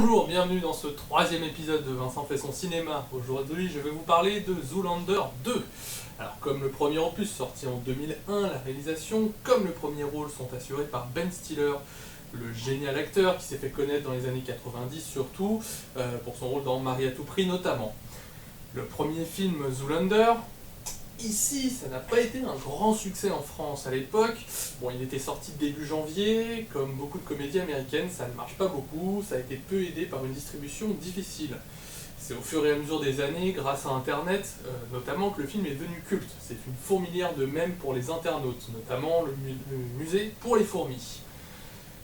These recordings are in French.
Bonjour, bienvenue dans ce troisième épisode de Vincent fait son cinéma. Aujourd'hui, je vais vous parler de Zoolander 2. Alors, comme le premier opus sorti en 2001, la réalisation comme le premier rôle sont assurés par Ben Stiller, le génial acteur qui s'est fait connaître dans les années 90 surtout, pour son rôle dans Marie à tout prix notamment. Le premier film Zoolander, ici, ça n'a pas été un grand succès en France à l'époque. Bon, il était sorti début janvier, comme beaucoup de comédies américaines, ça ne marche pas beaucoup, ça a été peu aidé par une distribution difficile. C'est au fur et à mesure des années, grâce à Internet, notamment, que le film est devenu culte. C'est une fourmilière de mèmes pour les internautes, notamment le musée pour les fourmis.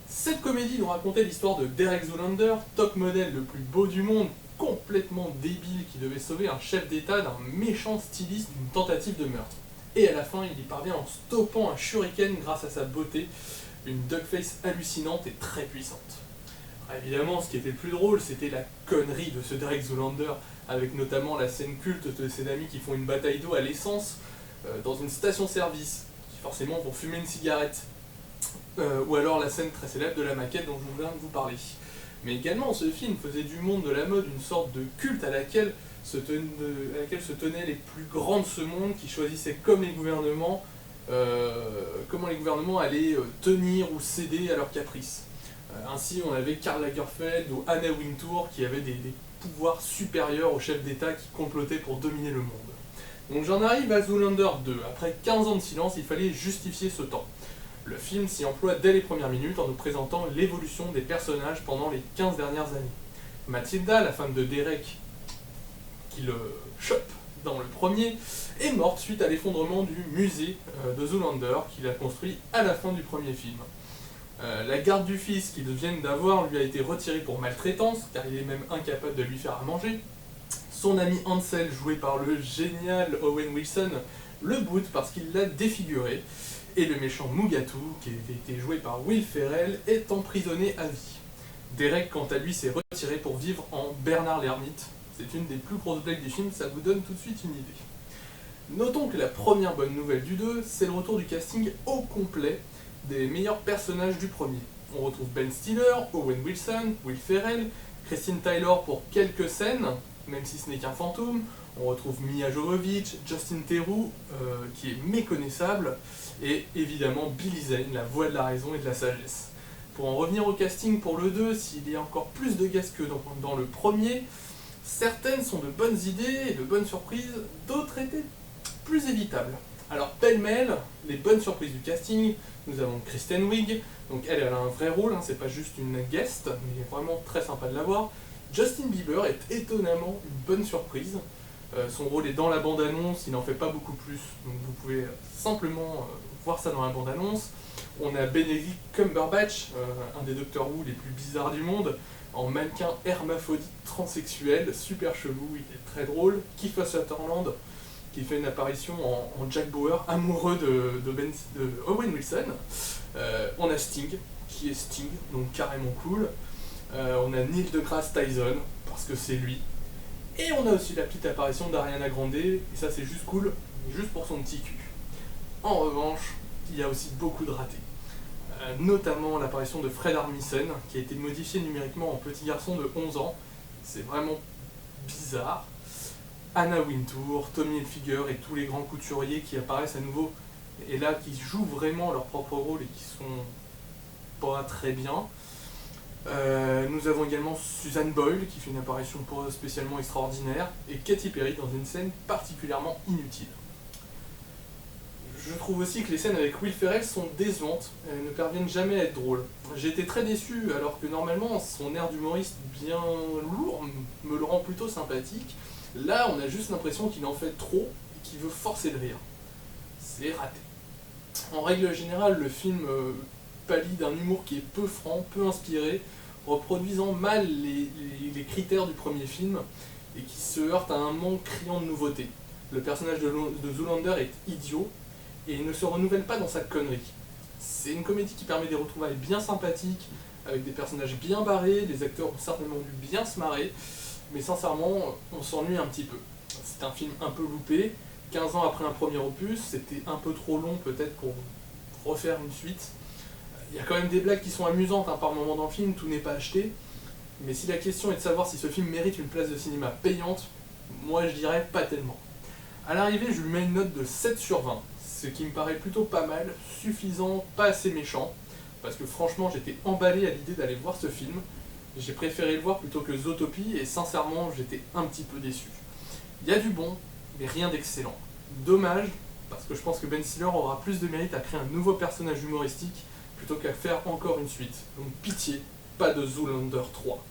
Cette comédie nous racontait l'histoire de Derek Zoolander, top modèle le plus beau du monde, complètement débile, qui devait sauver un chef d'état d'un méchant styliste d'une tentative de meurtre. Et à la fin, il y parvient en stoppant un shuriken grâce à sa beauté, une duckface hallucinante et très puissante. Alors évidemment, ce qui était le plus drôle, c'était la connerie de ce Derek Zoolander, avec notamment la scène culte de ses amis qui font une bataille d'eau à l'essence dans une station-service, qui forcément vont fumer une cigarette. Ou alors la scène très célèbre de la maquette dont je viens de vous parler. Mais également, ce film faisait du monde de la mode une sorte de culte à laquelle se tenaient les plus grands de ce monde, qui choisissaient comme les gouvernements, comment les gouvernements allaient tenir ou céder à leurs caprices. Ainsi, on avait Karl Lagerfeld ou Anna Wintour qui avaient des pouvoirs supérieurs aux chefs d'État qui complotaient pour dominer le monde. Donc j'en arrive à Zoolander 2. Après 15 ans de silence, il fallait justifier ce temps. Le film s'y emploie dès les premières minutes en nous présentant l'évolution des personnages pendant les 15 dernières années. Mathilda, la femme de Derek, qui le chope dans le premier, est morte suite à l'effondrement du musée de Zoolander qu'il a construit à la fin du premier film. La garde du fils qu'ils viennent d'avoir lui a été retirée pour maltraitance, car il est même incapable de lui faire à manger. Son ami Ansel, joué par le génial Owen Wilson, le boude parce qu'il l'a défiguré. Et le méchant Mugatu, qui avait été joué par Will Ferrell, est emprisonné à vie. Derek, quant à lui, s'est retiré pour vivre en Bernard l'Ermite. C'est une des plus grosses blagues du film, ça vous donne tout de suite une idée. Notons que la première bonne nouvelle du 2, c'est le retour du casting au complet des meilleurs personnages du premier. On retrouve Ben Stiller, Owen Wilson, Will Ferrell, Christine Taylor pour quelques scènes, même si ce n'est qu'un fantôme. On retrouve Mia Jovovich, Justin Theroux, qui est méconnaissable, et évidemment Billy Zane, la voix de la raison et de la sagesse. Pour en revenir au casting pour le 2, s'il y a encore plus de guests que dans le premier, certaines sont de bonnes idées et de bonnes surprises, d'autres étaient plus évitables. Alors pêle-mêle, les bonnes surprises du casting, nous avons Kristen Wiig, donc elle a un vrai rôle, c'est pas juste une guest, mais vraiment très sympa de la voir. Justin Bieber est étonnamment une bonne surprise. Son rôle est dans la bande-annonce, il n'en fait pas beaucoup plus, donc vous pouvez simplement voir ça dans la bande-annonce. On a Benedict Cumberbatch, un des Doctor Who les plus bizarres du monde, en mannequin hermaphrodite transsexuel, super chelou, il est très drôle. Kiefer Sutherland, qui fait une apparition en Jack Bauer, amoureux de Owen Wilson. On a Sting, qui est Sting, donc carrément cool. On a Neil deGrasse Tyson, parce que c'est lui. Et on a aussi la petite apparition d'Ariana Grande, et ça c'est juste cool, juste pour son petit cul. En revanche, il y a aussi beaucoup de ratés. Notamment l'apparition de Fred Armisen, qui a été modifié numériquement en petit garçon de 11 ans. C'est vraiment bizarre. Anna Wintour, Tommy Hilfiger et tous les grands couturiers qui apparaissent à nouveau, et là qui jouent vraiment leur propre rôle et qui sont pas très bien. Nous avons également Susan Boyle qui fait une apparition pas spécialement extraordinaire, et Katy Perry dans une scène particulièrement inutile. Je trouve aussi que les scènes avec Will Ferrell sont décevantes, elles ne parviennent jamais à être drôles. J'ai été très déçu, alors que normalement son air d'humoriste bien lourd me le rend plutôt sympathique. Là, on a juste l'impression qu'il en fait trop et qu'il veut forcer le rire. C'est raté. En règle générale, le film pâlit d'un humour qui est peu franc, peu inspiré, reproduisant mal les critères du premier film, et qui se heurte à un manque criant de nouveauté. Le personnage de Zoolander est idiot, et il ne se renouvelle pas dans sa connerie. C'est une comédie qui permet des retrouvailles bien sympathiques, avec des personnages bien barrés, les acteurs ont certainement dû bien se marrer, mais sincèrement, on s'ennuie un petit peu. C'est un film un peu loupé, 15 ans après un premier opus, c'était un peu trop long peut-être pour refaire une suite. Il y a quand même des blagues qui sont amusantes par moment dans le film, tout n'est pas acheté, Mais si la question est de savoir si ce film mérite une place de cinéma payante, moi je dirais pas tellement. A l'arrivée, je lui mets une note de 7 sur 20, ce qui me paraît plutôt pas mal, suffisant, pas assez méchant, parce que franchement j'étais emballé à l'idée d'aller voir ce film. J'ai préféré le voir plutôt que Zootopie et sincèrement j'étais un petit peu déçu. Il y a du bon, mais rien d'excellent. Dommage, parce que je pense que Ben Stiller aura plus de mérite à créer un nouveau personnage humoristique plutôt qu'à faire encore une suite. Donc pitié, pas de Zoolander 3.